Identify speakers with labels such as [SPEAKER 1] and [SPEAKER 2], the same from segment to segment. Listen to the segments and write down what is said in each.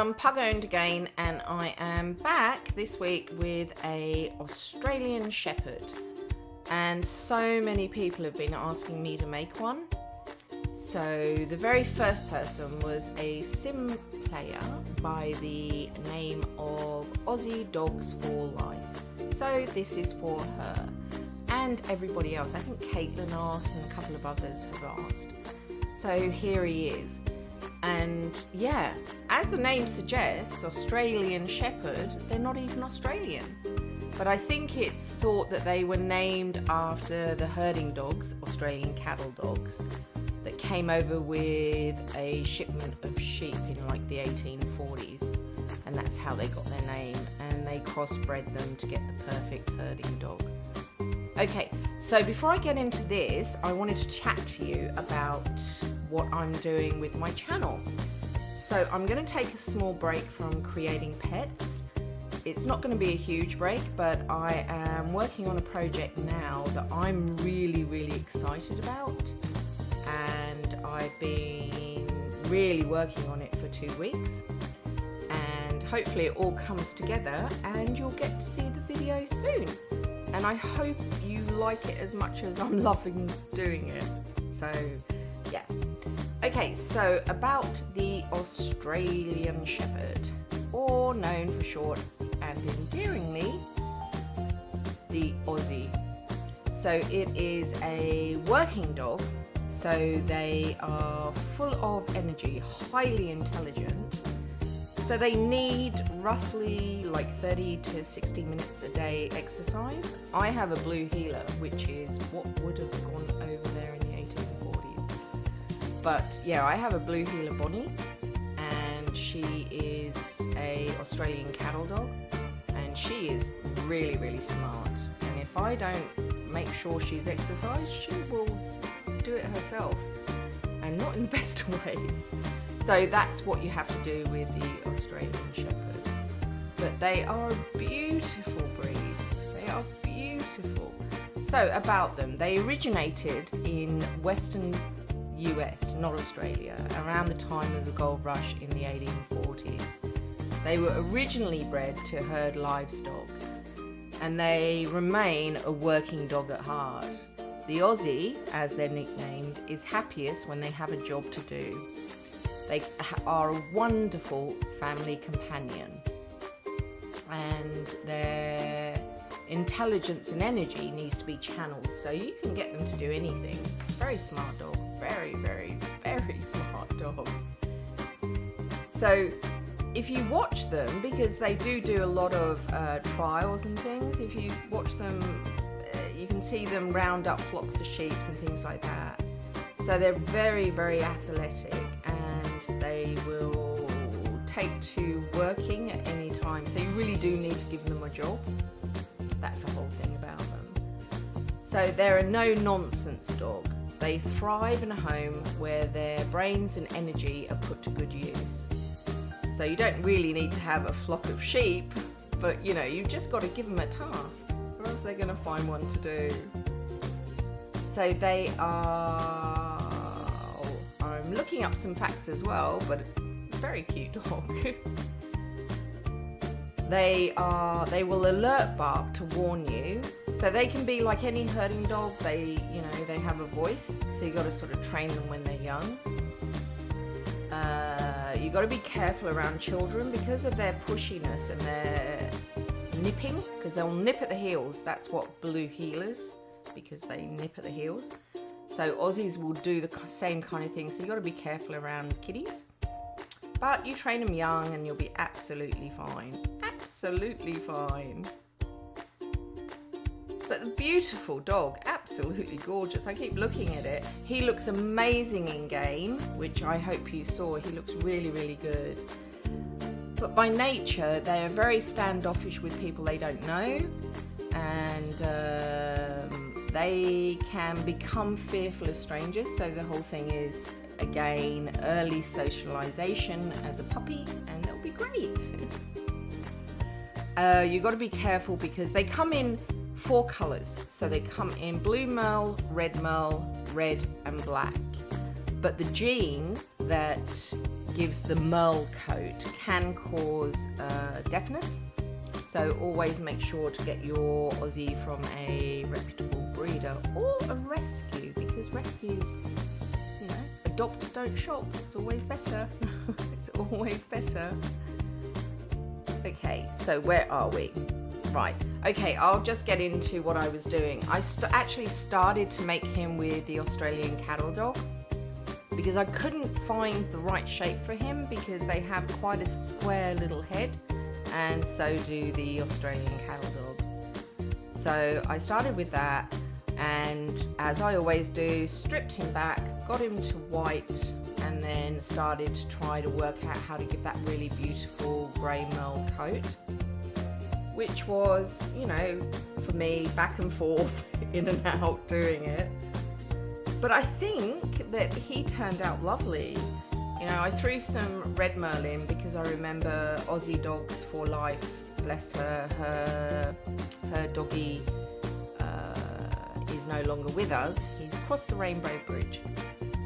[SPEAKER 1] everyone, Pug Owned again, and I am back this week with a Australian Shepherd. And so many people have been asking me to make one. So the very first person was a sim player by the name of Aussie Dogs for Life. So this is for her and everybody else. I think Caitlin asked and a couple of others have asked. So here he is. And yeah, as the name suggests, Australian Shepherd, they're not even Australian. But I think it's thought that they were named after the herding dogs, Australian cattle dogs, that came over with a shipment of sheep in like the 1840s. And that's how they got their name. And they crossbred them to get the perfect herding dog. Okay, so before I get into this, I wanted to chat to you about what I'm doing with my channel. So I'm going to take a small break from creating pets. It's not going to be a huge break, but I am working on a project now that I'm really excited about, and I've been really working on it for 2 weeks, and hopefully it all comes together and you'll get to see the video soon. And I hope you like it as much as I'm loving doing it. So yeah. Okay, so about the Australian Shepherd, or known for short and endearingly, the Aussie. So it is a working dog, so they are full of energy, highly intelligent. So they need roughly like 30 to 60 minutes a day exercise. I have a blue heeler, which is what would have gone over there in the 1840s. But yeah, I have a blue heeler Bonnie, and she is a Australian cattle dog, and she is really smart. And if I don't make sure she's exercised, she will do it herself, and not in the best ways. So that's what you have to do with the Australian Shepherd. But they are a beautiful breed. They are beautiful. So about them, they originated in Western US, not Australia, around the time of the gold rush in the 1840s. They were originally bred to herd livestock, and they remain a working dog at heart. The Aussie, as they're nicknamed, is happiest when they have a job to do. They are a wonderful family companion, and their intelligence and energy needs to be channeled, so you can get them to do anything. Very smart dog, very smart dog. So if you watch them, because they do a lot of trials and things, if you watch them, you can see them round up flocks of sheep and things like that. So they're very athletic, and they will take to working at any time. So you really do need to give them a job. That's the whole thing about them. So they're a no-nonsense dog. They thrive in a home where their brains and energy are put to good use. So you don't really need to have a flock of sheep, but you know, you've just got to give them a task, or else they're going to find one to do. So they are, I'm looking up some facts as well, but it's a very cute dog. They will alert bark to warn you. So they can be like any herding dog. They have a voice. So you got to sort of train them when they're young. You got to be careful around children because of their pushiness and their nipping, because they'll nip at the heels. That's what blue heelers, because they nip at the heels. So Aussies will do the same kind of thing. So you got to be careful around kiddies. But you train them young and you'll be absolutely fine. Absolutely fine. But the beautiful dog, absolutely gorgeous. I keep looking at it. He looks amazing in game, which I hope you saw. He looks really good. But by nature, they are very standoffish with people they don't know. And they can become fearful of strangers. So the whole thing is, again, early socialization as a puppy, and that'll be great. You've got to be careful because they come in 4 colours. So they come in blue merle, red and black. But the gene that gives the merle coat can cause deafness. So always make sure to get your Aussie from a reputable breeder or a rescue, because rescues, you know, adopt, don't shop. It's always better. It's always better. Okay, so where are we? Right, okay, I'll just get into what I was doing. I actually started to make him with the Australian cattle dog because I couldn't find the right shape for him, because they have quite a square little head, and so do the Australian cattle dog. So I started with that, and as I always do, stripped him back, got him to white, and then started to try to work out how to give that really beautiful grey merle coat, which was, you know, for me, back and forth, in and out doing it. But I think that he turned out lovely. You know, I threw some red merle in because I remember Aussie Dogs for Life, bless her, her doggy is no longer with us. He's crossed the Rainbow Bridge,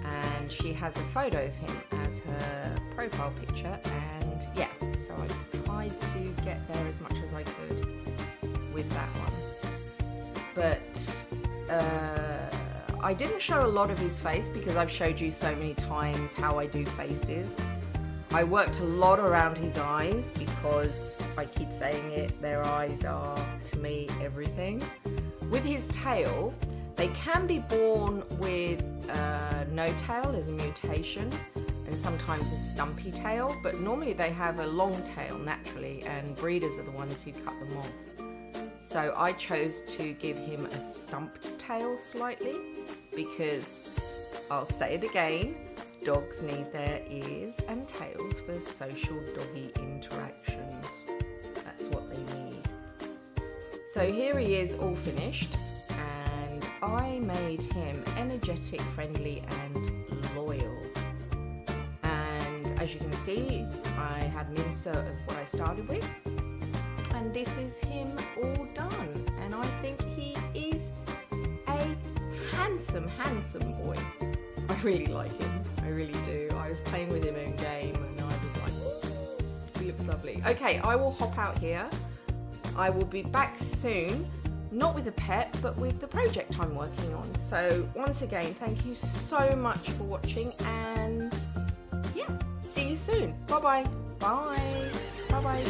[SPEAKER 1] and she has a photo of him as her profile picture, and yeah, so I tried to get there as much as I could with that one. But I didn't show a lot of his face because I've showed you so many times how I do faces. I worked a lot around his eyes because I keep saying it, their eyes are, to me, everything. With his tail, they can be born with no tail as a mutation, and sometimes a stumpy tail, but normally they have a long tail naturally, and breeders are the ones who cut them off. So I chose to give him a stumped tail slightly, because I'll say it again, dogs need their ears and tails for social doggy interactions. That's what they need. So here he is, all finished, and I made him energetic, friendly and loyal. And as you can see, I had an insert of what I started with, and this is him all done, and I think he is a handsome boy. I really like him, I really do. I was playing with him in game and I was like, ooh, he looks lovely. Okay, I will hop out here. I will be back soon, not with a pet, but with the project I'm working on. So once again, thank you so much for watching, and yeah, see you soon. Bye-bye. Bye. Bye-bye.